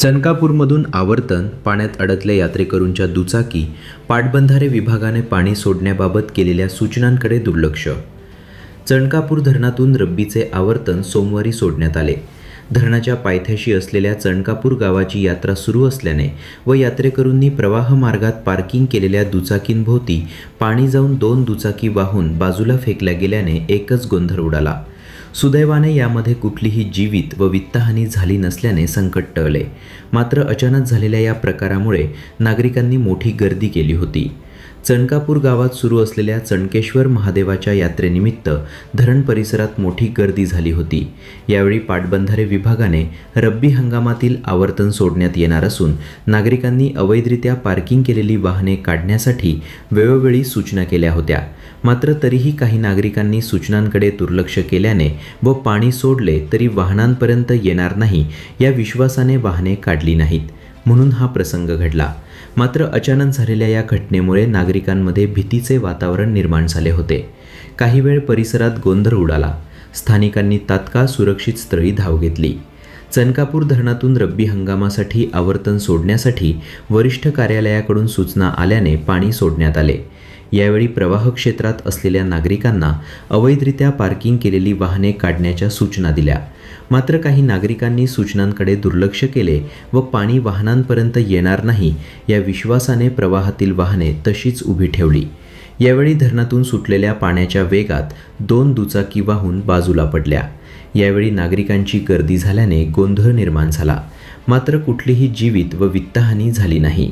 चनकापूरमधून आवर्तन पाण्यात अडकल्या यात्रेकरूंच्या दुचाकी पाटबंधारे विभागाने पाणी सोडण्याबाबत केलेल्या सूचनांकडे दुर्लक्ष. चणकापूर धरणातून रब्बीचे आवर्तन सोमवारी सोडण्यात आले. धरणाच्या पायथ्याशी असलेल्या चणकापूर गावाची यात्रा सुरू असल्याने व यात्रेकरूंनी प्रवाह मार्गात पार्किंग केलेल्या दुचाकींभोवती पाणी जाऊन 2 दुचाकी वाहून बाजूला फेकल्या गेल्याने एकच गोंधळ उडाला. सुदैवाने यामध्ये कुठलीही जीवित व वित्तहानी झाली नसल्याने संकट टळले. मात्र अचानक झालेल्या या प्रकारामुळे नागरिकांनी मोठी गर्दी केली होती. चणकापूर गावात सुरू असलेल्या चणकेश्वर महादेवाच्या यात्रेनिमित्त धरण परिसरात मोठी गर्दी झाली होती. यावेळी पाटबंधारे विभागाने रब्बी हंगामातील आवर्तन सोडण्यात येणार असून नागरिकांनी अवैधरित्या पार्किंग केलेली वाहने काढण्यासाठी वेळोवेळी सूचना केल्या होत्या. मात्र तरीही काही नागरिकांनी सूचनांकडे दुर्लक्ष केल्याने व पाणी सोडले तरी वाहनांपर्यंत येणार नाही या विश्वासाने वाहने काढली नाहीत, म्हणून हा प्रसंग घडला. मात्र अचानक झालेल्या या घटनेमुळे नागरिकांमध्ये भीतीचे वातावरण निर्माण झाले होते. काही वेळ परिसरात गोंधळ उडाला. स्थानिकांनी तात्काळ सुरक्षित स्थळी धाव घेतली. चणकापूर धरणातून रब्बी हंगामासाठी आवर्तन सोडण्यासाठी वरिष्ठ कार्यालयाकडून सूचना आल्याने पाणी सोडण्यात आले. यावेळी प्रवाह क्षेत्रात असलेल्या नागरिकांना अवैधरित्या पार्किंग केलेली वाहने काढण्याच्या सूचना दिल्या. मात्र काही नागरिकांनी सूचनांकडे दुर्लक्ष केले व पाणी वाहनांपर्यंत येणार नाही या विश्वासाने प्रवाहातील वाहने तशीच उभी ठेवली. यावेळी धरणातून सुटलेल्या पाण्याच्या वेगात 2 दुचाकी वाहून बाजूला पडल्या. यावेळी नागरिकांची गर्दी झाल्याने गोंधळ निर्माण झाला. मात्र कुठलीही जीवित व वित्तहानी झाली नाही.